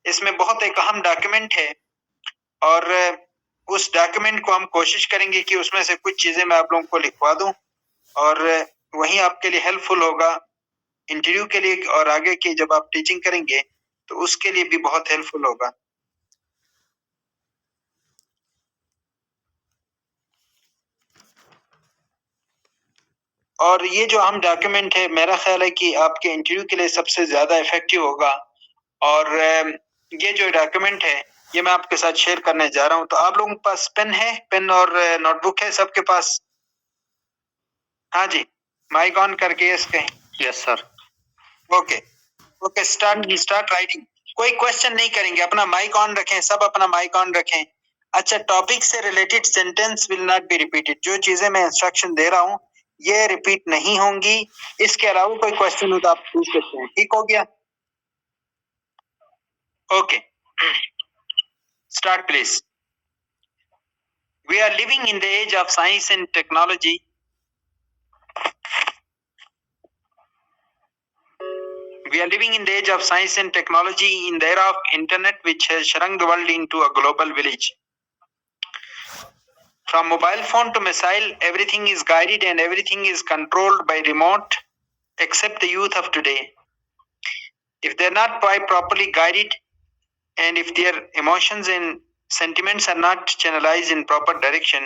اس میں بہت ایک اہم ڈاکیومنٹ ہے، اور اس ڈاکیومنٹ کو ہم کوشش کریں گے کہ اس میں سے کچھ چیزیں میں آپ لوگوں کو لکھوا دوں، اور وہیں آپ کے لیے ہیلپ فل ہوگا انٹرویو کے لیے، اور آگے کی جب آپ ٹیچنگ کریں گے تو اس کے لیے بھی بہت ہیلپ فل ہوگا۔ اور یہ جو اہم ڈاکیومنٹ ہے میرا خیال ہے کہ آپ کے انٹرویو کے لیے سب سے زیادہ افیکٹو ہوگا، اور یہ جو ڈاکیومنٹ ہے یہ میں آپ کے ساتھ شیئر کرنے جا رہا ہوں۔ تو آپ لوگوں کے پاس پین ہے، پین اور نوٹ بک ہے سب کے پاس؟ ہاں جی، مائک آن کر کے اس کہیں۔ Yes sir. Okay okay, start writing. کوئی کوشچن نہیں کریں گے، اپنا مائک آن رکھیں، سب اپنا مائک آن رکھیں۔ اچھا، ٹاپک سے related sentence will not be repeated, جو چیزیں میں انسٹرکشن دے رہا ہوں یہ ریپیٹ نہیں ہوں گی۔ اس کے علاوہ کوئی کوشچن ہو تو آپ پوچھ سکتے ہیں، ٹھیک ہو گیا؟ Okay, start please. We are living in the age of science and technology. We are living in the age of science and technology in the era of internet, which has shrunk the world into a global village. From mobile phone to missile, everything is guided and everything is controlled by remote, except the youth of today. If they're not properly guided, and if their emotions and sentiments are not channelized in proper direction,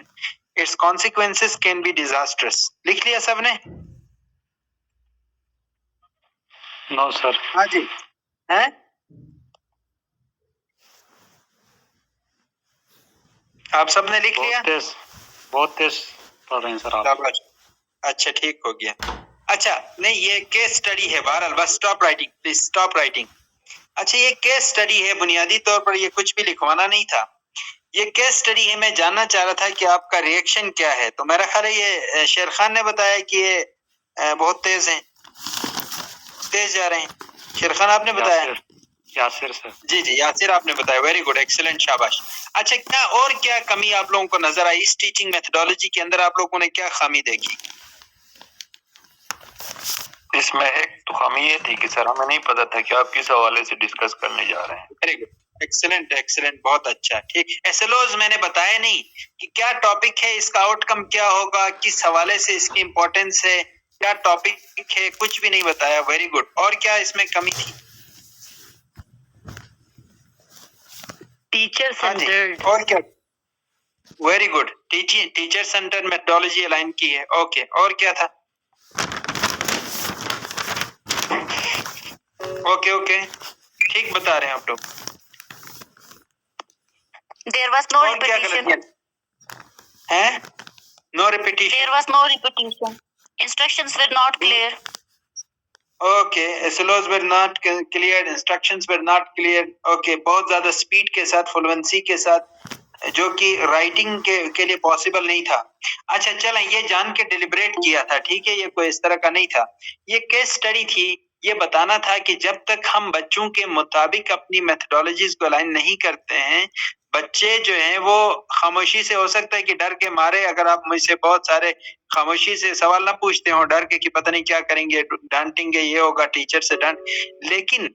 its consequences can be disastrous. لکھ لیا سب نے؟ نو سر۔ ہاں جی، ہیں؟ آپ سب نے لکھ لیا؟ بہت تیز پڑھ رہے ہیں سر آپ۔ اچھا ٹھیک ہو گیا۔ اچھا نہیں، یہ کیس اسٹڈی ہے، بہرحال bus stop writing please, stop writing. اچھا یہ کیس اسٹڈی ہے، بنیادی طور پر یہ کچھ بھی لکھوانا نہیں تھا، یہ کیس اسٹڈی ہے۔ میں جاننا چاہ رہا تھا کہ آپ کا ریئیکشن کیا ہے، تو میرا خیال ہے یہ شیر خان نے بتایا کہ یہ بہت تیز ہیں، تیز جا رہے ہیں۔ شیر خان آپ نے بتایا؟ یاسر سر۔ جی جی یاسر آپ نے بتایا، ویری گڈ، ایکسلنٹ، شاباش۔ اچھا کیا اور کیا کمی آپ لوگوں کو نظر آئی اس ٹیچنگ میتھڈالوجی کے اندر؟ آپ لوگوں نے کیا خامی دیکھی؟ اس میں ایک تو خامی یہ تھی کہ سر ہمیں نہیں پتا تھا کہ آپ کس حوالے سے ڈسکس کرنے جا رہے ہیں۔ ویری گڈ، ایکسلنٹ ایکسلنٹ، بہت اچھا، ٹھیک۔ ایسلوز میں نے بتایا نہیں کہ کیا ٹاپک ہے، اس کا آؤٹ کم کیا ہوگا، کس حوالے سے اس کی امپورٹینس ہے، کیا ٹاپک ہے، کچھ بھی نہیں بتایا، ویری گڈ۔ اور کیا اس میں کمی تھی؟ Teacher centred. اور کیا؟ Very good, teacher centred methodology align کی ہے، اوکے۔ اور کیا تھا؟ اوکے اوکے، ٹھیک بتا رہے ہیں آپ لوگ۔ There was no اور کیا repetition. غلطیاں ہیں؟ No repetition. There was no repetition. Instructions were not clear. Okay, SLOs were not clear, instructions were not clear. Okay, بہت زیادہ سپیڈ کے ساتھ، فلوئنسی کے ساتھ، جو کہ رائٹنگ کے لیے پاسبل نہیں تھا۔ اچھا چلیں، یہ جان کے ڈیلیبریٹ کیا تھا، ٹھیک ہے، یہ کوئی اس طرح کا نہیں تھا، یہ کیس اسٹڈی تھی۔ یہ بتانا تھا کہ جب تک ہم بچوں کے مطابق اپنی میتھڈالوجیز کو الائن نہیں کرتے ہیں، بچے جو ہیں وہ خاموشی سے، ہو سکتا ہے کہ ڈر کے مارے، اگر آپ مجھ سے بہت سارے خاموشی سے سوال نہ پوچھتے ہوں، ڈر کے کہ پتہ نہیں کیا کریں گے، ڈانٹیں گے، یہ ہوگا، ٹیچر سے ڈانٹ، لیکن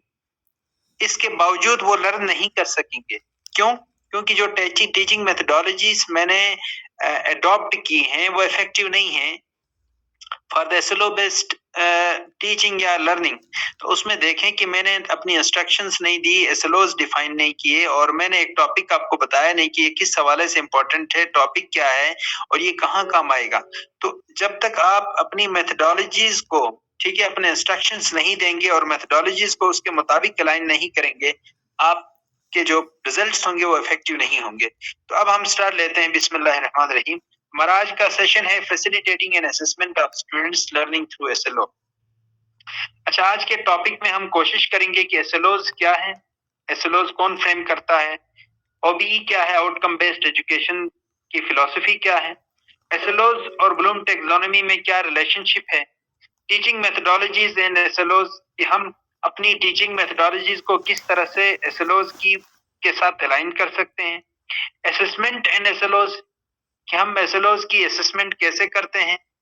اس کے باوجود وہ لرن نہیں کر سکیں گے۔ کیوں؟ کیونکہ جو ٹیچنگ میتھڈالوجیز میں نے اڈاپٹ کی ہیں وہ افیکٹو نہیں ہیں for the slow based teaching یا لرننگ۔ تو اس میں دیکھیں کہ میں نے اپنی انسٹرکشنز نہیں دی، SLOs ڈیفائن نہیں کیے، اور میں نے ایک ٹاپک آپ کو بتایا نہیں کہ یہ کس حوالے سے امپورٹنٹ ہے، ٹاپک کیا ہے اور یہ کہاں کام آئے گا۔ تو جب تک آپ اپنی میتھڈالوجیز کو، ٹھیک ہے، اپنے انسٹرکشنز نہیں دیں گے اور میتھڈالوجیز کو اس کے مطابق الائن نہیں کریں گے، آپ کے جو ریزلٹس ہوں گے وہ افیکٹو نہیں ہوں گے۔ تو اب ہم سٹارٹ لیتے ہیں، بسم اللہ الرحمن الرحیم۔ ہمارا آج کا سیشن ہے facilitating and assessment of students learning through SLO۔ اچھا، آج کے ٹاپک میں ہم کوشش کریں گے کہ SLOs کیا ہیں، SLOs کون فریم کرتا ہے، OBE کیا ہے، آؤٹ کم بیسڈ ایجوکیشن کی فلسفی کیا ہے، SLOs اور بلوم ٹیکزانومی میں کیا ریلیشن شپ ہے، ٹیچنگ میتھڈالوجیز اینڈ SLOs کہ ہم اپنی ٹیچنگ میتھڈالوجیز کو کس طرح سے SLOs کے ساتھ الائن کر سکتے ہیں، اسسمنٹ اینڈ SLOs کہ ہم SLOs کی اسسمنٹ کیسے کرتے ہیں،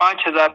5,000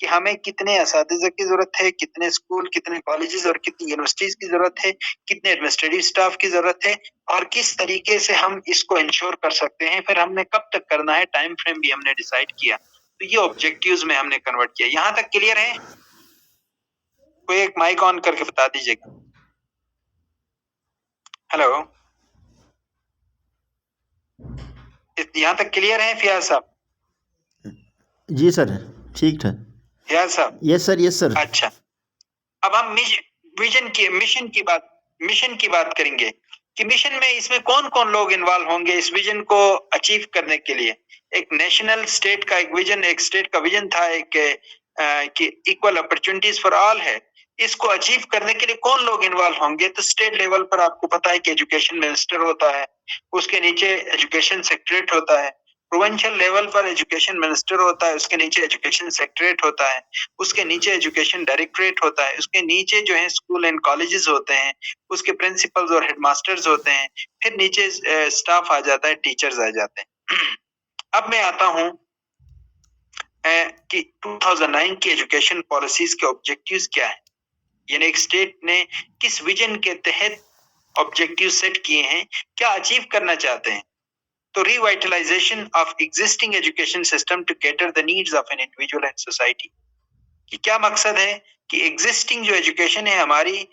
کہ ہمیں کتنے اساتذہ کی ضرورت ہے، کتنے اسکول، کتنے کالجز اور کتنی یونیورسٹیز کی ضرورت ہے، کتنے ایڈمنسٹریٹو اسٹاف کی ضرورت ہے، اور کس طریقے سے ہم اس کو انشور کر سکتے ہیں. پھر ہم نے کب تک کرنا ہے، ٹائم فریم بھی ہم نے ڈیسائیڈ کیا. تو یہ آبجیکٹیوز میں ہم نے کنورٹ کیا. یہاں تک کلیئر ہے؟ کوئی ایک مائک آن کر کے بتا دیجیے گا. ہیلو، یہاں تک کلیئر ہے فیاض صاحب؟ جی سر، ٹھیک ٹھاک. فیاض صاحب؟ یس سر، یس سر. اچھا، اب ہم مشن کی بات کریں گے کہ مشن میں اس میں کون کون لوگ انوالو ہوں گے اس ویژن کو اچیو کرنے کے لیے. ایک نیشنل اسٹیٹ کا ایک ویژن، ایک اسٹیٹ کا ویژن تھا، ایک کہ ایکول اپرچونٹیز فار آل ہے. اس کو اچیو کرنے کے لیے کون لوگ انوالو ہوں گے؟ تو اسٹیٹ لیول پر آپ کو پتا ہے کہ ایجوکیشن منسٹر ہوتا ہے، اس کے نیچے ایجوکیشن سیکریٹریٹ ہوتا ہے. پروونشل لیول پر ایجوکیشن منسٹر ہوتا ہے، اس کے نیچے ایجوکیشن سیکریٹریٹ ہوتا ہے، اس کے نیچے ایجوکیشن ڈائریکٹریٹ ہوتا ہے، اس کے نیچے جو ہے اسکول اینڈ کالجز ہوتے ہیں، اس کے پرنسپلز اور ہیڈ ماسٹرز ہوتے ہیں، پھر نیچے اسٹاف آ جاتا ہے، ٹیچرز آ جاتے ہیں. اب میں آتا ہوں کہ 2009 کی ایجوکیشن پالیسیز کے آبجیکٹیوز کیا ہیں، یعنی ایک اسٹیٹ نے کس ویژن کے تحت آبجیکٹیو سیٹ کیے ہیں، کیا اچیو کرنا چاہتے ہیں. تو revitalization of existing education system to cater the needs of an individual and society. کہ کیا مقصد ہے کہ ایگزسٹنگ جو ایجوکیشن ہے ہماری،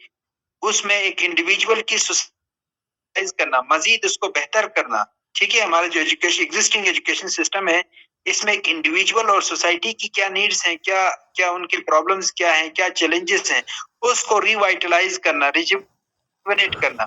اس میں ایک انڈیویجول کی سوسائز کرنا، مزید اس کو بہتر کرنا. ٹھیک ہے، ہمارا جو ایگزسٹنگ ایجوکیشن سسٹم ہے، اس میں ایک انڈیویجول اور سوسائٹی کی کیا نیڈز ہیں، کیا ان کی پرابلمز کیا ہیں، کیا چیلنجز ہیں، اس کو ریوائٹلائز کرنا، ریجوینیٹ کرنا.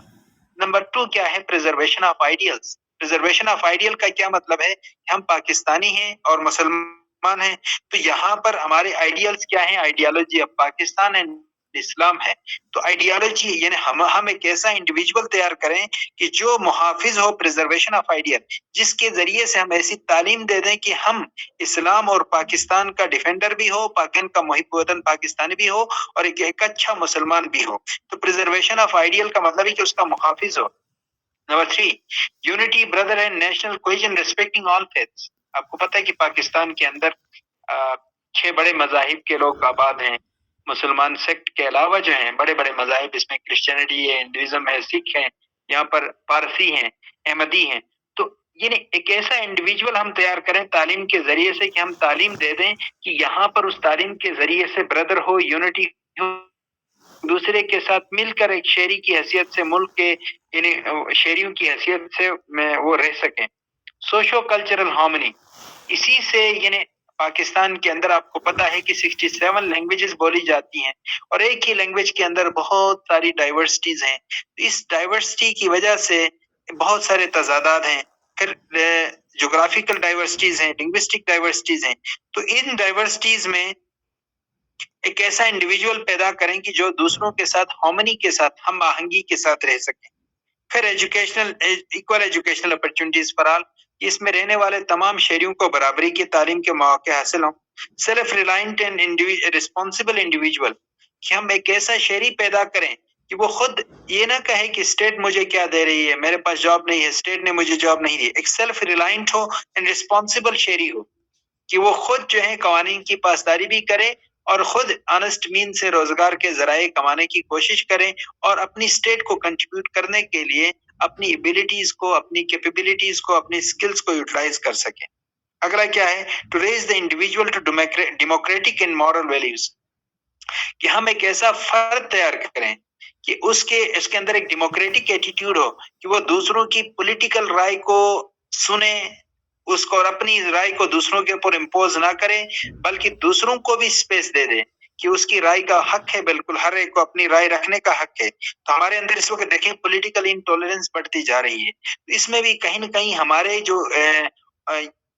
نمبر 2 کیا ہے؟ Preservation of ideals. Preservation of ideal کا کیا مطلب ہے؟ ہم پاکستانی ہیں اور مسلمان ہیں، تو یہاں پر ہمارے آئیڈیلز کیا ہیں؟ آئیڈیالوجی آف پاکستان اینڈ اسلام ہے. تو آئیڈیالوجی یعنی ہم ایک ایسا انڈیویجول تیار کریں کہ جو محافظ ہو، پریزرویشن آف آئیڈیل، جس کے ذریعے سے ہم ایسی تعلیم دے دیں کہ ہم اسلام اور پاکستان کا ڈیفینڈر بھی ہو، پاکستان کا محب وطن پاکستانی بھی ہو، اور ایک اچھا مسلمان بھی ہو. تو پریزرویشن آف آئیڈیل کا مطلب ہے کہ اس کا محافظ ہو. Number 3 unity brother and national cohesion respecting all faiths. آپ کو پتہ ہے کہ پاکستان کے اندر 6 بڑے مذاہب کے لوگ آباد ہیں. مسلمان سیکٹ کے علاوہ جو ہیں بڑے بڑے مذاہب، اس میں کرسچینٹی ہے، ہندوازم ہے، سکھ ہیں، یہاں پر پارسی ہیں، احمدی ہیں. تو یعنی ایک ایسا انڈیویجول ہم تیار کریں تعلیم کے ذریعے سے کہ ہم تعلیم دے دیں کہ یہاں پر اس تعلیم کے ذریعے سے بردر ہو، یونٹی ہو، دوسرے کے ساتھ مل کر ایک شہری کی حیثیت سے، ملک کے یعنی شہریوں کی حیثیت سے میں وہ رہ سکیں. سوشو کلچرل ہارمنی، اسی سے یعنی پاکستان کے اندر آپ کو پتا ہے کہ 67 لینگویجز بولی جاتی ہیں، اور ایک ہی لینگویج کے اندر بہت ساری ڈائیورسٹیز ہیں. اس ڈائیورسٹی کی وجہ سے بہت سارے تضادات ہیں. پھر جغرافیکل ڈائیورسٹیز ہیں، لنگوسٹک ڈائیورسٹیز ہیں. تو ان ڈائیورسٹیز میں ایک ایسا انڈیویجول پیدا کریں کہ جو دوسروں کے ساتھ ہارمنی کے ساتھ، ہم آہنگی کے ساتھ رہ سکیں. پھر equal educational opportunities for all, اس میں رہنے والے تمام شہریوں کو برابری کی تعلیم کے مواقع حاصل ہوں. Self reliant and responsible individual, کہ ہم ایک ایسا شہری پیدا کریں کہ وہ خود یہ نہ کہے کہ اسٹیٹ مجھے کیا دے رہی ہے، میرے پاس جاب نہیں ہے، اسٹیٹ نے مجھے جاب نہیں دی. ایک self reliant who and responsible شہری ہو، کہ وہ خود جو ہے قوانین کی پاسداری بھی کرے اور خود آنسٹ مین سے روزگار کے ذرائع کمانے کی کوشش کریں، اور اپنی اسٹیٹ کو کنٹریبیوٹ کرنے کے لیے اپنی ایبیلٹیز کو، اپنی کیپیبلٹیز کو، اپنی اسکلز کو یوٹیلائز کر سکیں. اگلا کیا ہے؟ To raise the individual to democratic and moral values, کہ ہم ایک ایسا فرد تیار کریں کہ اس کے اندر ایک ڈیموکریٹک ایٹیٹیوڈ ہو، کہ وہ دوسروں کی پولیٹیکل رائے کو سنے اس کو، اور اپنی رائے کو دوسروں کے اوپر امپوز نہ کرے، بلکہ دوسروں کو بھی اسپیس دے دے کہ اس کی رائے کا حق ہے. بالکل ہر ایک کو اپنی رائے رکھنے کا حق ہے. تو ہمارے اندر اس وقت دیکھیں پولیٹیکل انٹالرنس بڑھتی جا رہی ہے. اس میں بھی کہیں نہ کہیں ہمارے جو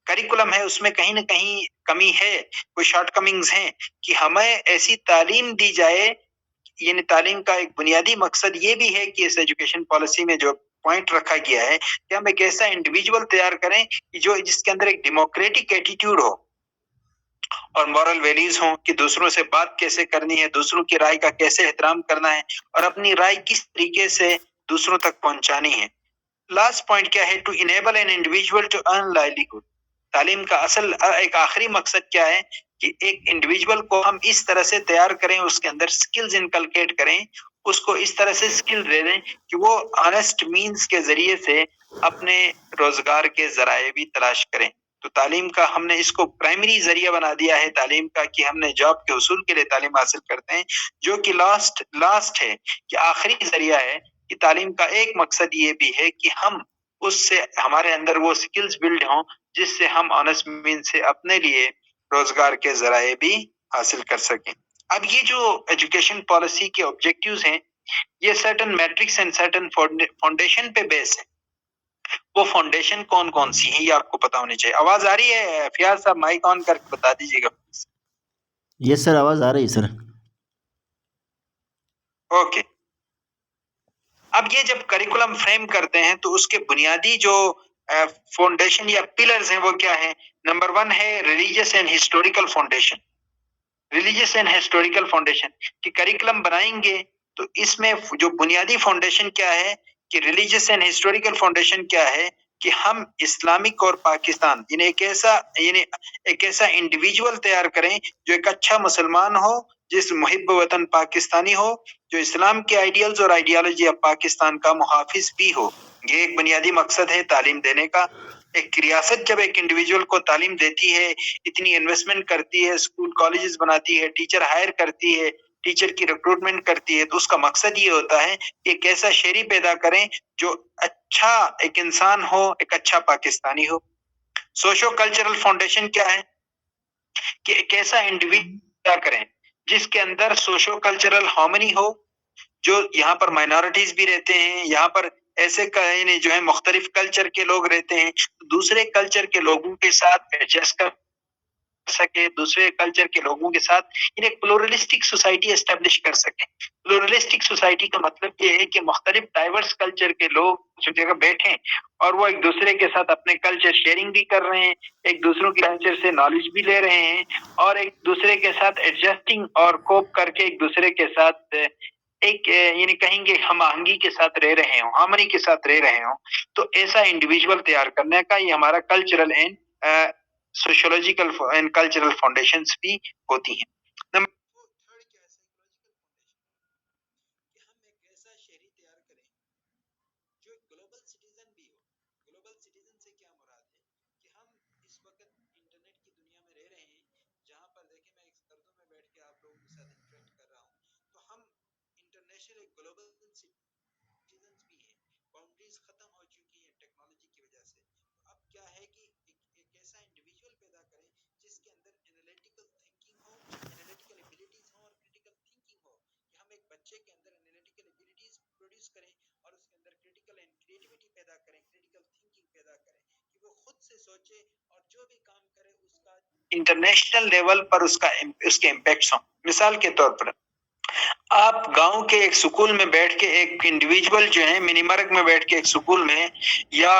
کریکولم ہے اس میں کہیں نہ کہیں کمی ہے، کوئی شارٹ کمنگز ہیں، کہ ہمیں ایسی تعلیم دی جائے. یعنی تعلیم کا ایک بنیادی مقصد یہ بھی ہے کہ اس ایجوکیشن پالیسی میں جو پوائنٹ رکھا گیا ہے کہ ہم ایک ایسا انڈیویجول تیار کریں کہ جس کے اندر ایک ڈیموکریٹک ایٹیٹیوڈ ہو اور مورل ویلیوز ہوں، کہ دوسروں سے بات کیسے کرنی ہے، دوسروں کی رائے کا کیسے احترام کرنا ہے، اور اپنی رائے کس طریقے سے دوسروں تک پہنچانی ہے. لاسٹ پوائنٹ کیا ہے؟ To enable an individual to earn livelihood. تعلیم کا اصل ایک آخری مقصد کیا ہے؟ کہ ایک انڈیویجول کو ہم اس طرح سے تیار کریں، اس کے اندر سکلز انکلکیٹ کریں، اس کو اس طرح سے سکل دے دیں کہ وہ آنےسٹ مینز کے ذریعے سے اپنے روزگار کے ذرائع بھی تلاش کریں۔ تو تعلیم کا ہم نے اس کو پرائمری ذریعہ بنا دیا ہے تعلیم کا، کہ ہم نے جاب کے حصول کے لیے تعلیم حاصل کرتے ہیں، جو کہ لاسٹ ہے، کہ آخری ذریعہ ہے کہ تعلیم کا ایک مقصد یہ بھی ہے کہ ہم اس سے ہمارے اندر وہ سکلز بلڈ ہوں جس سے ہم آنےسٹ مین سے اپنے لیے روزگار کے ذرائع بھی حاصل کر سکیں۔ اب یہ جو ایجوکیشن پالیسی کے آبجیکٹیوز ہیں، یہ certain matrix and certain foundation پہ بیس ہے۔ وہ فاؤنڈیشن کون کون سی ہیں یہ آپ کو پتا ہونی چاہیے۔ آواز آ رہی ہے فیاض صاحب؟ مائک آن کر کے بتا دیجیے گا۔ یس سر، آواز آ رہی ہے سر۔ اوکے، اب یہ جب کریکولم فریم کرتے ہیں تو اس کے بنیادی جو فاؤنڈیشن یا پلرز ہیں وہ کیا ہیں؟ نمبر 1 ہے religious and historical foundation. Religious and historical foundation کہ کریکولم بنائیں گے تو اس میں جو بنیادی فاؤنڈیشن کیا ہے کہ ریلیجیس اینڈ ہسٹوریکل فاؤنڈیشن کیا ہے کہ ہم اسلامک اور پاکستان یعنی ایک ایسا انڈیویجول تیار کریں جو ایک اچھا مسلمان ہو، جس محب وطن پاکستانی ہو، جو اسلام کے آئیڈیلز اور آئیڈیالوجی آف پاکستان کا محافظ بھی ہو۔ یہ ایک بنیادی مقصد ہے تعلیم دینے کا۔ ایک ریاست جب ایک انڈیویجول کو تعلیم دیتی ہے، اتنی انویسٹمنٹ کرتی ہے، اسکول کالجز بناتی ہے، ٹیچر ہائر کرتی ہے، ٹیچر کی ریکروٹمنٹ کرتی ہے، تو اس کا مقصد یہ ہوتا ہے کہ ایک ایسا شہری پیدا کریں جو اچھا ایک انسان ہو، ایک اچھا پاکستانی ہو۔ سوشو کلچرل فاؤنڈیشن کیا ہے کہ ایک ایسا انڈیویجول پیدا کریں جس کے اندر سوشو کلچرل ہارمنی ہو، جو یہاں پر مائنورٹیز بھی رہتے ہیں، یہاں پر ایسے یعنی جو ہے مختلف کلچر کے لوگ رہتے ہیں، دوسرے کلچر کے لوگوں کے ساتھ ایڈجسٹ کر سکے، دوسرے کلچر کے لوگوں کے ساتھ انہیں ایک پلورلسٹک سوسائٹی اسٹیبلش کر سکیں۔ پلورلسٹک سوسائٹی کا مطلب یہ ہے کہ مختلف ڈائیورس کلچر کے لوگ جو جگہ بیٹھیں اور وہ ایک دوسرے کے ساتھ اپنے کلچر شیئرنگ بھی کر رہے ہیں، ایک دوسروں کے کلچر سے نالج بھی لے رہے ہیں، اور ایک دوسرے کے ساتھ ایڈجسٹنگ اور کوپ کر کے ایک دوسرے کے ساتھ ایک یعنی کہیں گے ہم آہنگی کے ساتھ رہ رہے ہوں، ہارمنی کے ساتھ رہ رہے ہوں۔ تو ایسا انڈیویجول تیار کرنے کا یہ ہمارا cultural and sociological and cultural foundations بھی ہوتی ہیں۔ نمبر 3 کیا ہے؟ سائیکولوجیکل فاؤنڈیشن، کہ ہم ایک ایسا شہری تیار کریں جو ایک گلوبل سٹیزن بھی ہو۔ گلوبل سٹیزن سے کیا مراد ہے کہ ہم اس وقت انٹرنیٹ کی دنیا میں رہ رہے ہیں، جہاں پر دیکھیں میں ایک اردو میں بیٹھ کے آپ لوگوں کے ساتھ انٹریکٹ کر رہا ہوں، تو ہم انٹرنیشنل ایک گلوبل سٹیزنز بھی ہیں۔ باؤنڈریز ختم ہو چکی ہیں ٹیکنالوجی کی وجہ سے۔ اب کیا ہے کہ ایک ایسا انڈیویجول پیدا کریں جس کے اندر انالیٹیکل تھنکنگ ہو، انالیٹیکل ایبیلٹیز ہوں اور کریٹیکل تھنکنگ ہو، کہ ہم ایک بچے کے اندر انالیٹیکل ایبیلٹیز پروڈیوس کریں اور اس کے اندر کریٹیکل اینڈ کریٹیوٹی پیدا کریں، کریٹیکل تھنکنگ پیدا کریں، کہ وہ خود سے سوچے اور جو بھی کام کرے اس کا انٹرنیشنل لیول پر اس کے امپیکٹس ہوں۔ مثال کے طور پر آپ گاؤں کے ایک سکول میں بیٹھ کے ایک انڈیویجول جو ہے منی مرگ میں بیٹھ کے ایک سکول میں، یا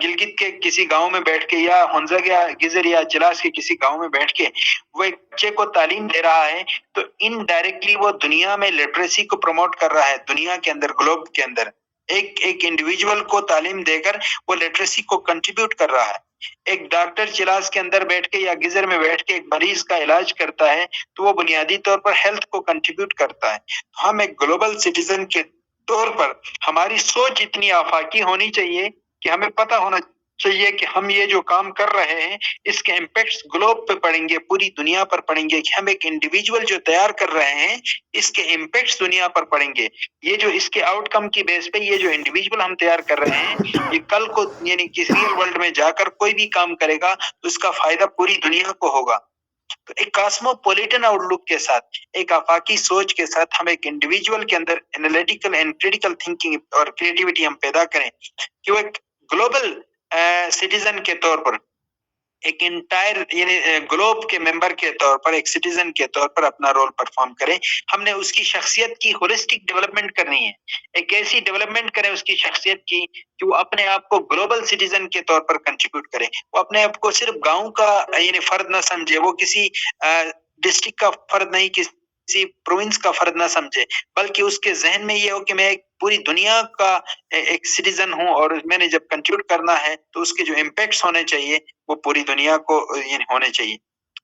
گلگت کے کسی گاؤں میں بیٹھ کے، یا ہنزگ یا گزر یا چلاس کے کسی گاؤں میں بیٹھ کے وہ ایک بچے کو تعلیم دے رہا ہے، تو انڈائریکٹلی وہ دنیا میں لٹریسی کو پروموٹ کر رہا ہے۔ دنیا کے اندر، گلوب کے اندر ایک انڈیویجول کو تعلیم دے کر وہ لٹریسی کو کنٹریبیوٹ کر رہا ہے۔ ایک ڈاکٹر چلاس کے اندر بیٹھ کے یا گزر میں بیٹھ کے ایک مریض کا علاج کرتا ہے تو وہ بنیادی طور پر ہیلتھ کو کنٹریبیوٹ کرتا ہے۔ ہم ایک گلوبل سٹیزن کے طور پر ہماری سوچ اتنی آفاقی ہونی چاہیے کہ ہمیں پتہ ہونا چاہیے کہ ہم یہ جو کام کر رہے ہیں اس کے امپیکٹس گلوب پہ پڑیں گے، پوری دنیا پر پڑیں گے، کہ ہم ایک انڈیویجول جو تیار کر رہے ہیں اس کے امپیکٹس دنیا پر پڑیں گے۔ یہ جو اس کے آؤٹ کم کی بیس پہ یہ جو انڈیویجول ہم تیار کر رہے ہیں، یہ کل کو یعنی کسی ریئل ورلڈ میں جا کر کوئی بھی کام کرے گا تو اس کا فائدہ پوری دنیا کو ہوگا۔ تو ایک کاسموپولیٹن آؤٹ لک کے ساتھ، ایک آفاقی سوچ کے ساتھ ہم ایک انڈیویجول کے اندر انالیٹیکل اینڈ کریٹیکل تھنکنگ اور کریٹیوٹی ہم پیدا کریں کہ وہ ایک گلوبل سٹیزن کے طور پر، ایک انٹائر یعنی گلوب کے ممبر کے طور پر، ایک سٹیزن کے طور پر اپنا رول پرفارم کرے۔ ہم نے اس کی شخصیت کی ہولسٹک ڈیولپمنٹ کرنی ہے، ایک ایسی ڈیولپمنٹ کریں اس کی شخصیت کی کہ وہ اپنے آپ کو گلوبل سٹیزن کے طور پر کنٹریبیوٹ کرے۔ وہ اپنے آپ کو صرف گاؤں کا یعنی فرد نہ سمجھے، وہ کسی ڈسٹرکٹ کا فرد نہیں، کسی پروونس کا فرد نہ سمجھے، بلکہ اس کے ذہن میں یہ ہو کہ میں ایک پوری دنیا کا ایک سٹیزن ہوں، اور میں نے جب کنٹریبیوٹ کرنا ہے تو اس کے جو امپیکٹس ہونے چاہیے وہ پوری دنیا کو یعنی ہونے چاہیے۔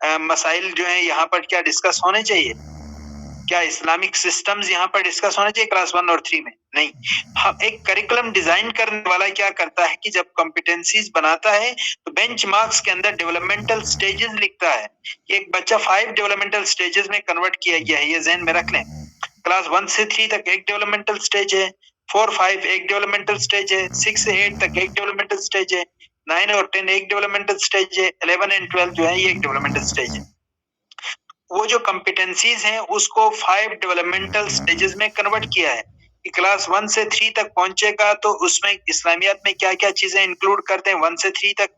مسائل جو ہیں یہاں پر کیا ڈسکس ہونے چاہیے؟ کیا اسلامک سسٹمز یہاں پر ڈسکس ہونے چاہیے کلاس 1 اور 3 میں؟ نہیں. ہم ایک کریکولم ڈیزائن کرنے والا کیا کرتا ہے کہ جب کمپیٹنسیز بناتا ہے تو بینچ مارکس کے اندر ڈیولپمنٹل سٹیجز لکھتا ہے کہ ایک بچہ 5 ڈیولپمنٹل سٹیجز میں کنورٹ کیا گیا ہے. یہ ذہن میں رکھ لیں. کلاس 1 سے 3 تک ایک ڈیولپمنٹل سٹیج ہے, 4 5 ایک ڈیولپمنٹل سٹیج ہے, 6 سے 8 تک ایک ڈیولپمنٹل سٹیج ہے, 9 اور 10 ایک ڈیولپمنٹل سٹیج ہے, 11 اینڈ 12 جو ہے یہ ایک ڈیولپمنٹل سٹیج ہے. وہ جو کمپیٹنسیز ہیں اس کو 5 ڈیولپمنٹل سٹیجز میں کنورٹ کیا ہے کہ کلاس 1 سے 3 تک پہنچے گا تو اس میں اسلامیات میں کیا کیا چیزیں انکلوڈ کرتے ہیں 1 سے 3 تک,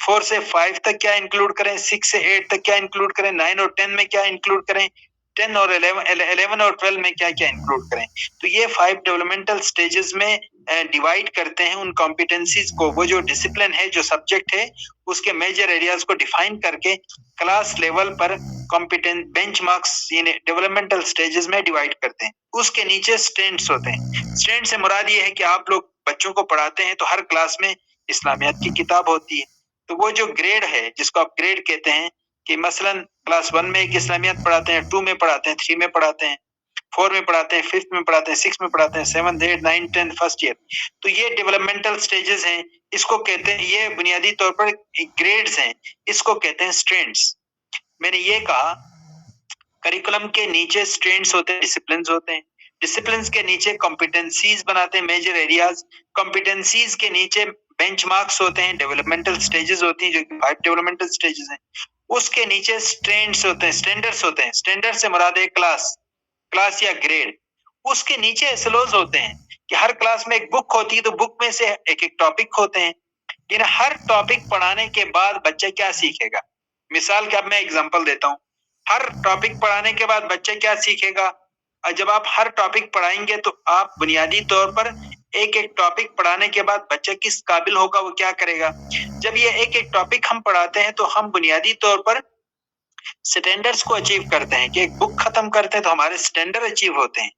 4 سے 5 تک کیا انکلوڈ کریں, 6 سے 8 تک کیا انکلوڈ کریں, 9 اور 10 میں کیا انکلوڈ کریں, 10 اور 11 اور 12 میں کیا کیا انکلوڈ کریں. تو یہ 5 ڈیولپمنٹل سٹیجز میں ڈیوائڈ کرتے ہیں ان کمپیٹنسیز کو. وہ جو ڈسپلن ہے, جو سبجیکٹ ہے, اس کے میجر ایریاز کو ڈیفائن کر کے کلاس لیول پر کمپیٹنٹ بینچ مارکس یعنی ڈیولپمنٹل سٹیجز میں ڈیوائڈ کرتے ہیں. اس کے نیچے سٹینڈز ہوتے ہیں. سٹینڈ سے مراد یہ ہے کہ آپ لوگ بچوں کو پڑھاتے ہیں تو ہر کلاس میں اسلامیات کی کتاب ہوتی ہے. تو وہ جو گریڈ ہے جس کو آپ گریڈ کہتے ہیں کہ مثلا کلاس 1 میں ایک اسلامیات پڑھاتے ہیں, 2 میں پڑھاتے ہیں, 3 میں پڑھاتے ہیں, 4 میں پڑھاتے ہیں, 5 میں پڑھاتے ہیں, 6 میں پڑھاتے ہیں, 7 8 9 10 فرسٹ ایئر. تو یہ ڈیولپمنٹل سٹیجز ہیں. اس کو کہتے ہیں, یہ بنیادی طور پر گریڈز ہیں, اس کو کہتے ہیں سٹرینڈز. میں نے یہ کہا کریکولم کے نیچے سٹرینڈز ہوتے ہیں, ڈسپلنز ہوتے ہیں. ڈسپلنز کے نیچے کمپیٹنسیز بناتے ہیں, میجر ایریاز. کمپیٹنسیز کے نیچے بینچ مارکس ہوتے ہیں, ڈیولپمنٹل سٹیجز ہوتی ہیں جو کہ 5 ڈیولپمنٹل سٹیجز ہیں. اس کے نیچے سٹرینڈز ہوتے ہیں, سٹینڈرڈز ہوتے ہیں. سٹینڈرڈ سے مراد ہے کلاس یا گریڈ. اس کے نیچے ایسلوز ہوتے ہیں کہ ہر کلاس میں ایک بک ہوتی ہے تو بک میں سے ایک ایک ٹاپک ہوتے ہیں. لیکن ہر ٹاپک پڑھانے کے بعد بچہ کیا سیکھے گا؟ مثال کے اب میں ایگزامپل دیتا ہوں. ہر ٹاپک پڑھانے کے بعد بچہ کیا سیکھے گا؟ اور جب آپ ہر ٹاپک پڑھائیں گے تو آپ بنیادی طور پر ایک ایک ٹاپک پڑھانے کے بعد بچہ کس قابل ہوگا, وہ کیا کرے گا. جب یہ ایک ایک ٹاپک ہم پڑھاتے ہیں تو ہم بنیادی طور پر سٹینڈرڈز کو اچیو کرتے ہیں کہ ایک بک ختم کرتے ہیں تو ہمارے سٹینڈرڈ اچیو ہوتے ہیں.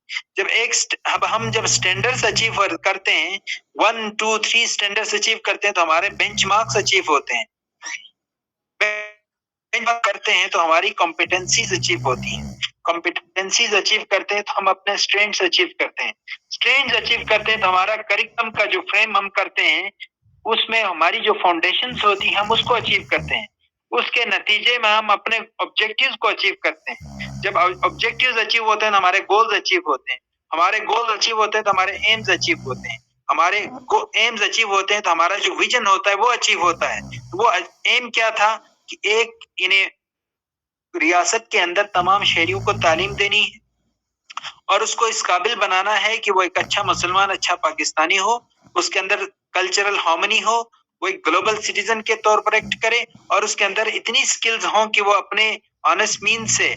جب سٹینڈرڈز اچیو کرتے ہیں 1 2 3 سٹینڈرڈز اچیو کرتے ہیں تو ہمارے بینچ مارکس اچیو ہوتے ہیں. کرتے ہیں تو ہماری کمپیٹنسیز اچیو ہوتی ہیں. کمپیٹنسیز اچیو کرتے ہیں تو ہم اپنے سٹرینڈز اچیو کرتے ہیں. سٹرینڈز اچیو کرتے ہیں تو ہمارا کریکولم کا جو فریم ہم کرتے ہیں اس میں ہماری جو فاؤنڈیشنز ہوتی ہیں ہم اس کو اچیو کرتے ہیں. اس کے نتیجے میں ہم اپنے آبجیکٹیوز کو اچیو کرتے ہیں. جب آبجیکٹیوز اچیو ہوتے ہیں تو ہمارے گولز اچیو ہوتے ہیں. ہمارے گولز اچیو ہوتے ہیں تو ہمارے ایمز اچیو ہوتے ہیں. ہمارے ایمز اچیو ہوتے ہیں تو ہمارا جو ویژن ہوتا ہے وہ اچیو ہوتا ہے. وہ ایم کیا تھا کہ ایک انہیں ریاست کے اندر تمام شہریوں کو تعلیم دینی ہے اور اس کو اس قابل بنانا ہے کہ وہ ایک اچھا مسلمان, اچھا پاکستانی ہو, اس کے اندر کلچرل ہارمنی ہو, وہ ایک گلوبل سٹیزن کے طور پر ایکٹ کرے اور اس کے اندر اتنی سکلز ہوں کہ وہ اپنے آنیسٹ مین سے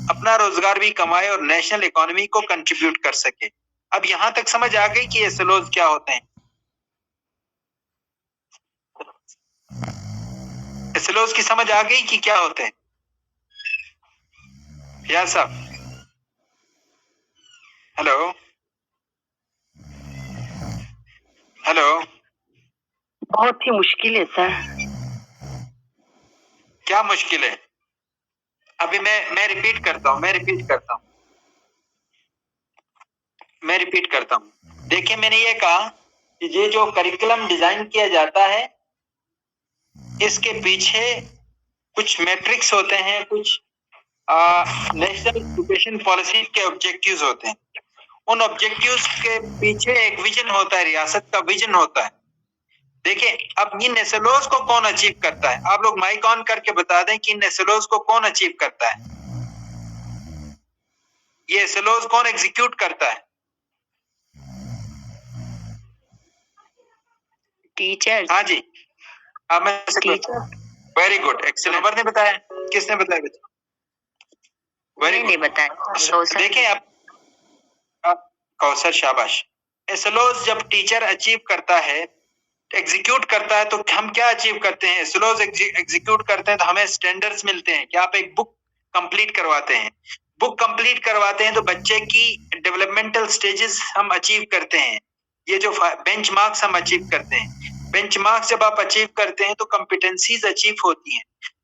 اپنا روزگار بھی کمائے اور نیشنل اکانومی کو کنٹریبیوٹ کر سکے. اب یہاں تک سمجھ آ گئی کہ یہ ایسلوز کیا ہوتے ہیں؟ ایسلوز کی سمجھ آ گئی کہ کیا ہوتے ہیں؟ یا صاحب ہیلو بہت ہی مشکل ہے سر. کیا مشکل ہے؟ ابھی میں ریپیٹ کرتا ہوں. دیکھیں میں نے یہ کہا کہ یہ جو کریکولم ڈیزائن کیا جاتا ہے اس کے پیچھے کچھ میٹرکس ہوتے ہیں, کچھ نیشنل ایجوکیشن پالیسی کے آبجیکٹیوز ہوتے ہیں. ان آبجیکٹیوز کے پیچھے ایک ویژن ہوتا ہے, ریاست کا ویژن ہوتا ہے. دیکھیں اب ان ایسلوز کو کون اچیو کرتا ہے؟ آپ لوگ مائک آن کر کے بتا دیں کہ ان ایسلوز کو کون اچیو کرتا ہے. یہ ایسلوز کون ایگزیکیوٹ کرتا ہے؟ ٹیچر. ہاں جی, ویری گڈ, ایکسلنٹ. عمر نے بتایا, کس نے بتایا بچہ؟ میں نے بتایا. دیکھیں اب کوثر, شاباش. ایسلوز جب ٹیچر اچیو کرتا ہے, ایگزیکیوٹ کرتا ہے, تو ہم کیا اچیو کرتے ہیں؟ ایسلوز ایگزیکیوٹ کرتے ہیں تو ہمیں سٹینڈرڈز ملتے ہیں کہ آپ ایک بک کمپلیٹ کرواتے ہیں. بک کمپلیٹ کرواتے ہیں تو بچے کی ڈیولپمنٹل سٹیجز ہم اچیو کرتے ہیں. یہ جو بینچ مارکس ہم اچیو کرتے ہیں, بینچ مارکس جب آپ اچیو کرتے ہیں تو کمپیٹنسیز اچیو ہوتی ہیں.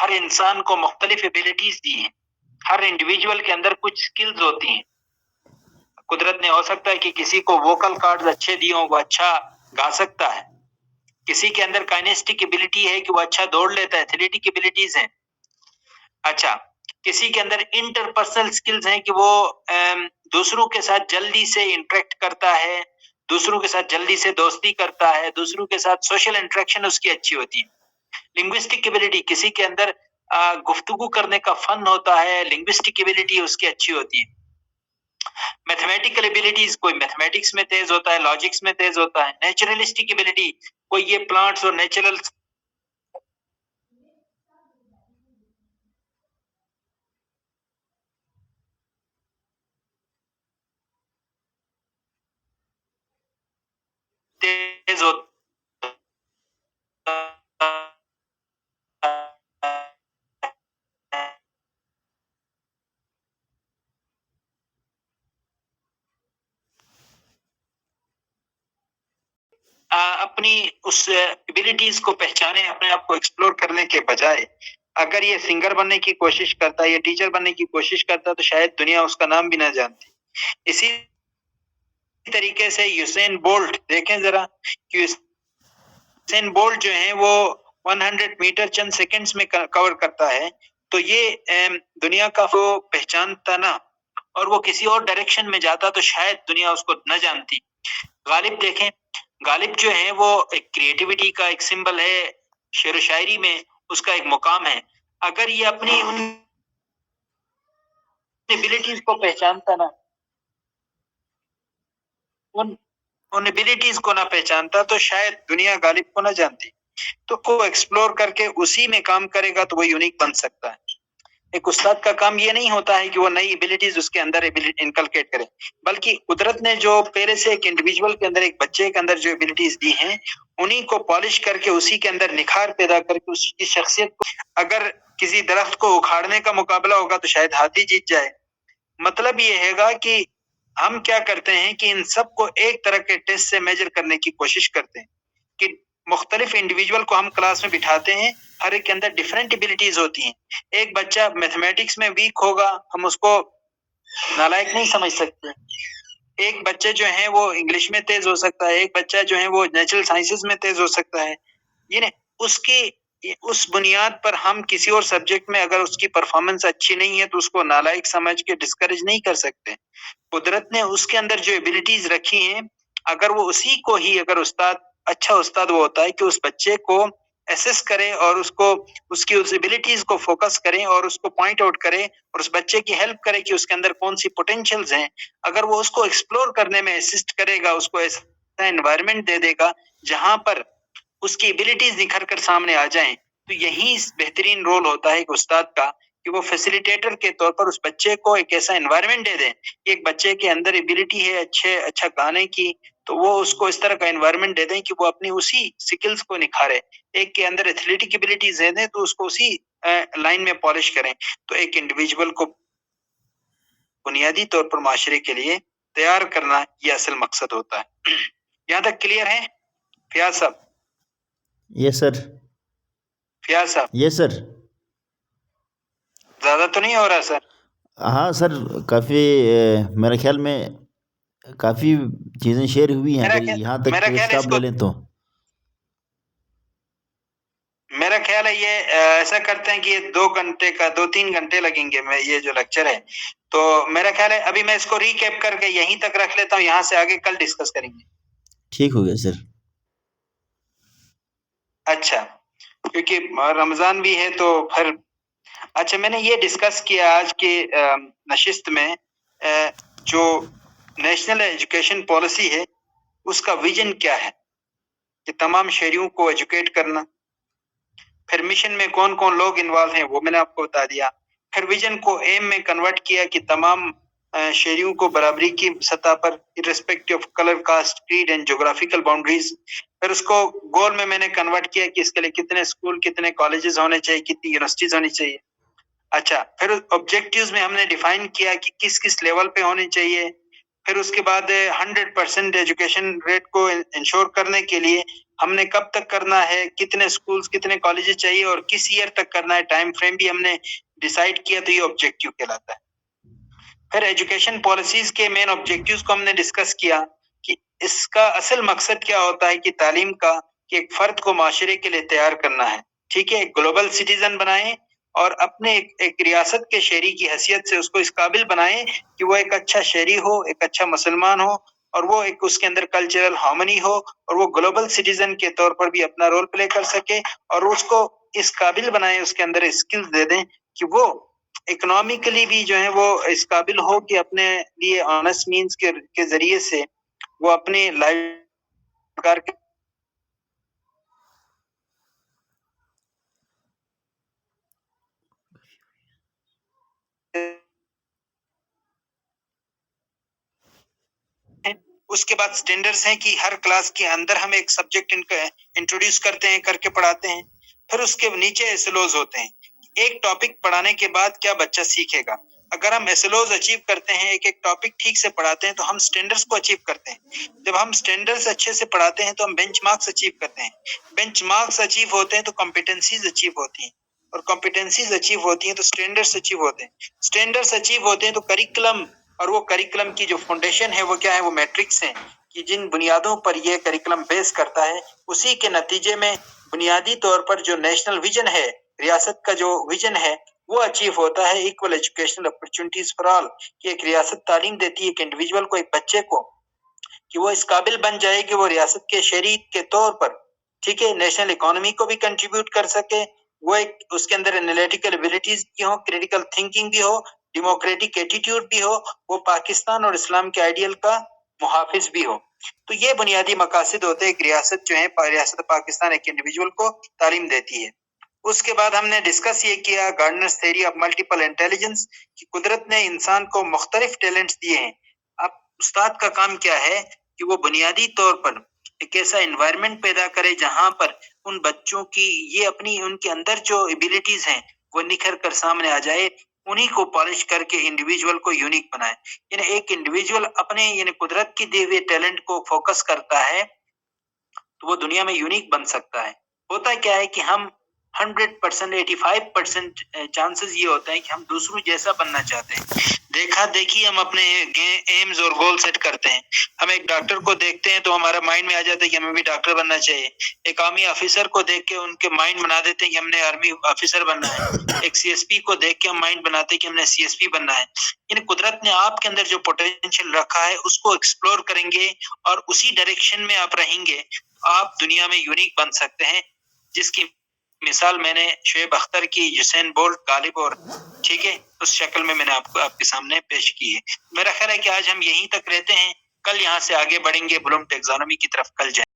ہر انسان کو مختلف ایبلٹیز دی ہیں، ہر انڈیویجول کے اندر کچھ سکلز ہوتی ہیں. قدرت نے ہو سکتا ہے کہ کسی کو ووکل کارڈز اچھے دی ہوں، وہ اچھا گا سکتا ہے. کسی کے اندر کائنیسٹک ایبلٹی ہے کہ وہ اچھا دوڑ لیتا ہے، ایتھلیٹک ایبلٹیز ہیں. اچھا، کسی کے اندر انٹر پرسنل سکلز ہیں کہ وہ دوسروں کے ساتھ جلدی سے انٹریکٹ کرتا ہے، دوسروں کے ساتھ جلدی سے دوستی کرتا ہے، دوسروں کے ساتھ سوشل انٹریکشن اس کی اچھی ہوتی ہے. لنگوسٹک ایبلٹی، کسی کے اندر گفتگو کرنے کا فن ہوتا ہے، لنگوسٹک ایبلٹی اس کی اچھی ہوتی ہے. میتھمیٹیکل ایبلٹیز، کوئی میتھمیٹکس میں تیز ہوتا ہے، لاجکس میں تیز ہوتا ہے. نیچرلسٹک ایبلٹی، کوئی یہ پلانٹس اور نیچرل تیز ہوتا اپنی اس ایبلٹیز کو پہچانے، اپنے آپ کو ایکسپلور کرنے کے بجائے اگر یہ سنگر بننے کی کوشش کرتا ہے یا ٹیچر بننے کی کوشش کرتا ہے تو شاید دنیا اس کا نام بھی نہ جانتی. اسی طریقے سے یوسین بولٹ دیکھیں ذرا، کہ یوسین بولٹ جو ہیں وہ 100 میٹر چند سیکنڈز میں کور کرتا ہے، تو یہ دنیا کا وہ پہچانتا نہ اور وہ کسی اور ڈائریکشن میں جاتا تو شاید دنیا اس کو نہ جانتی. غالب دیکھیں، غالب جو ہے وہ ایک کریٹیوٹی کا ایک سمبل ہے، شعر و شاعری میں اس کا ایک مقام ہے. اگر یہ اپنی ان ایبلٹیز کو پہچانتا نہ، ان ایبلٹیز کو نہ پہچانتا تو شاید دنیا غالب کو نہ جانتی. تو کو ایکسپلور کر کے اسی میں کام کرے گا تو وہ یونیک بن سکتا ہے. ایک استاد کا کام یہ نہیں ہوتا ہے کہ وہ نئی ایبلٹیز اس کے اندر انکلکیٹ کرے، بلکہ قدرت نے جو پہلے سے ایک انڈیویجول کے اندر، ایک بچے کے اندر جو ایبلٹیز دی ہیں انہی کو پالش کر کے اسی کے اندر نکھار پیدا کر کے اس کی شخصیت کو، اگر کسی درخت کو اکھاڑنے کا مقابلہ ہوگا تو شاید ہاتھی جیت جائے. مطلب یہ ہے گا کہ ہم کیا کرتے ہیں کہ ان سب کو ایک طرح کے ٹیسٹ سے میجر کرنے کی کوشش کرتے ہیں کہ مختلف انڈیویجول کو ہم کلاس میں بٹھاتے ہیں، ہر ایک کے اندر ڈیفرنٹ ایبلٹیز ہوتی ہیں. ایک بچہ میتھمیٹکس میں ویک ہوگا، ہم اس کو نالائق نہیں سمجھ سکتے. ایک بچہ جو ہے وہ انگلش میں تیز ہو سکتا ہے، ایک بچہ جو ہے وہ نیچرل سائنسز میں تیز ہو سکتا ہے. یعنی اس بنیاد پر ہم کسی اور سبجیکٹ میں اگر اس کی پرفارمنس اچھی نہیں ہے تو اس کو نالائق سمجھ کے ڈسکریج نہیں کر سکتے. قدرت نے اس کے اندر جو ایبلٹیز رکھی ہیں، اگر وہ اسی کو ہی، اگر اچھا استاد وہ ہوتا ہے کہ اس بچے کو ایسس کرے اور اس کی اس ایبلٹیز کو فوکس کریں اور اس کو پوائنٹ آؤٹ کرے اور اس بچے کی ہیلپ کرے کہ اس کے اندر کون سی پوٹینشیلز ہیں. اگر وہ اس کو ایکسپلور کرنے میں اسسٹ کرے گا، اس کو ایسا انوائرمنٹ دے دے گا جہاں پر اس کی ایبلٹیز نکھر کر سامنے آ جائیں، تو یہی بہترین رول ہوتا ہے ایک استاد کا کہ وہ فیسیلیٹیٹر کے طور پر اس بچے کو ایک ایسا انوائرمنٹ دے دیں کہ ایک بچے کے اندر ایبلٹی ہے اچھا گانے کی، تو وہ اس کو اس طرح کا انوائرمنٹ دے دیں کہ وہ اپنی اسی سکلز کو نکھارے. ایک کے اندر ایتھلیٹک ایبلٹیز دے دیں تو اس کو اسی لائن میں پالش کریں. تو ایک انڈیویجول کو بنیادی طور پر معاشرے کے لیے تیار کرنا یہ اصل مقصد ہوتا ہے. یہاں تک کلیئر ہے فیاض صاحب؟ یس سر. فیاض صاحب یس سر. زیادہ تو نہیں ہو رہا سر؟ ہاں سر، کافی میرے خیال میں کافی چیزیں شیئر ہوئی ہیں، اگر یہاں تک اسٹاپ لے لیں تو. میرا خیال ہے یہ ایسا کرتے ہیں کہ یہ 2-3 گھنٹے لگیں گے میں یہ جو لیکچر ہے، تو میرا خیال ہے ابھی میں اس کو ریکیپ کر کے یہیں تک رکھ لیتا ہوں، یہاں سے آگے کل ڈسکس کریں گے. ٹھیک ہو گیا سر. اچھا، کیونکہ رمضان بھی ہے تو پھر اچھا میں نے یہ ڈسکس کیا آج کے نشست میں، جو نیشنل ایجوکیشن پالیسی ہے اس کا ویژن کیا ہے کہ تمام شہریوں کو ایجوکیٹ کرنا. پھر مشن میں کون کون لوگ انوالو ہیں وہ میں نے آپ کو بتا دیا. پھر ویژن کو ایم میں کنورٹ کیا کہ تمام شہریوں کو برابری کی سطح پر irrespective of colour, caste, creed and geographical boundaries. پھر اس کو گول میں نے کنورٹ کیا کہ اس کے لیے کتنے اسکول، کتنے کالجز ہونے چاہیے، کتنی یونیورسٹیز ہونی چاہیے. اچھا، پھر آبجیکٹیوز میں ہم نے ڈیفائن کیا کہ کس لیول پہ ہونی چاہیے. پھر اس کے بعد 100% ایجوکیشن ریٹ کو انشور کرنے کے لیے ہم نے کب تک کرنا ہے, کتنے سکولز کتنے کالجز چاہیے اور کس ایئر تک کرنا ہے, ٹائم فریم بھی ہم نے ڈیسائیڈ کیا, تو یہ آبجیکٹیو کہلاتا ہے. پھر ایجوکیشن پالیسیز کے مین آبجیکٹیوز کو ہم نے ڈسکس کیا کہ اس کا اصل مقصد کیا ہوتا ہے کہ تعلیم کا, کہ ایک فرد کو معاشرے کے لیے تیار کرنا ہے, ٹھیک ہے, گلوبل سٹیزن بنائیں اور اپنے ایک ریاست کے شہری کی حیثیت سے اس کو اس قابل بنائیں کہ وہ ایک اچھا شہری ہو, ایک اچھا مسلمان ہو, اور وہ ایک اس کے اندر کلچرل ہارمنی ہو, اور وہ گلوبل سٹیزن کے طور پر بھی اپنا رول پلے کر سکے, اور اس کو اس قابل بنائیں, اس کے اندر اسکلز دے دیں کہ وہ اکنامکلی بھی جو ہے وہ اس قابل ہو کہ اپنے لیے آنیسٹ مینز کے ذریعے سے وہ اپنی لائف کار اس کے بعد سٹینڈرز ہیں کہ ہر کلاس کے اندر ہم ایک سبجیکٹ ان کا انٹروڈیوس کرتے ہیں, کر کے پڑھاتے ہیں. پھر اس کے نیچے ایسلوز ہوتے ہیں, ایک ٹاپک پڑھانے کے بعد کیا بچہ سیکھے گا. اگر ہم ایسلوز اچیو کرتے ہیں, ایک ایک ٹاپک ٹھیک سے پڑھاتے ہیں, تو ہم سٹینڈرز کو اچیو کرتے ہیں. جب ہم سٹینڈرز اچھے سے پڑھاتے ہیں تو ہم بینچ مارکس اچیو کرتے ہیں. بینچ مارکس اچیو ہوتے ہیں تو کمپیٹنسیز اچیو ہوتی ہیں, اور کمپیٹنسیز اچیو ہوتی ہیں تو سٹینڈرز اچیو ہوتے ہیں. سٹینڈرز اچیو ہوتے ہیں تو کریکلم, اور وہ کریکلم کی جو فاؤنڈیشن ہے وہ کیا ہے, وہ میٹرکس ہیں کہ جن بنیادوں پر یہ کریکلم بیس کرتا ہے, اسی کے نتیجے میں بنیادی طور پر جو نیشنل ویژن ہے, ریاست کا جو ویژن ہے, وہ اچیو ہوتا ہے. ایکول ایجوکیشنل اپرچونٹیز فار آل, کہ ایک ریاست تعلیم دیتی ہے ایک انڈیویجول کو, ایک بچے کو, کہ وہ اس قابل بن جائے کہ وہ ریاست کے شہری کے طور پر, ٹھیک ہے, نیشنل اکانومی کو بھی کنٹریبیوٹ کر سکے, وہ ایک اس کے اندر انالیٹیکل ایبیلٹیز بھی ہو, کریٹیکل تھنکنگ بھی ہو, ڈیموکریٹک ایٹیٹیوڈ بھی ہو, وہ پاکستان اور اسلام کے آئیڈیل کا محافظ بھی ہو. تو یہ بنیادی مقاصد ہوتے ہیں. ایک ریاست جو ہے, ریاست پاکستان ایک انڈیویجول کو تعلیم دیتی ہے. اس کے بعد ہم نے ڈسکس یہ کیا Gardner's theory of multiple intelligence, کہ قدرت نے انسان کو مختلف ٹیلنٹس دیے ہیں. اب استاد کا کام کیا ہے کہ وہ بنیادی طور پر ایک ایسا انوائرمنٹ پیدا کرے جہاں پر ان بچوں کی یہ اپنی ان کے اندر جو ایبیلٹیز ہیں وہ نکھر کر سامنے آ جائے, انہی کو پالش کر کے انڈیویجول کو یونیک بنائے. یعنی ایک انڈیویجول اپنے یعنی قدرت کی دیے ہوئے ٹیلنٹ کو فوکس کرتا ہے تو وہ دنیا میں یونیک بن سکتا ہے. ہوتا کیا ہے کہ ہم 100%, 85% چانسز یہ ہوتا ہے کہ ہم دوسروں جیسا بننا چاہتے ہیں. دیکھا دیکھی ہم اپنے ایمز اور گول سیٹ کرتے ہیں. ہم ایک ڈاکٹر کو دیکھتے ہیں تو ہمارا مائنڈ میں آ جاتا ہے کہ ہمیں بھی ڈاکٹر بننا چاہیے. ایک آرمی آفیسر کو دیکھ کے ان کے مائنڈ بنا دیتے ہیں کہ ہم نے آرمی آفیسر بننا ہے. ایک سی ایس پی کو دیکھ کے ہم مائنڈ بناتے ہیں کہ ہم نے سی ایس پی بننا ہے. یعنی قدرت نے آپ کے اندر جو پوٹینشیل رکھا ہے اس کو ایکسپلور کریں گے اور اسی ڈائریکشن میں آپ رہیں گے, آپ دنیا میں یونیک بن سکتے ہیں. جس کی مثال میں نے شعیب اختر کی, یوسین بولٹ, غالب, اور ٹھیک ہے اس شکل میں نے آپ کے سامنے پیش کی ہے. میرا خیال ہے کہ آج ہم یہیں تک رہتے ہیں, کل یہاں سے آگے بڑھیں گے, بلوم ٹیکزانومی کی طرف کل جائیں.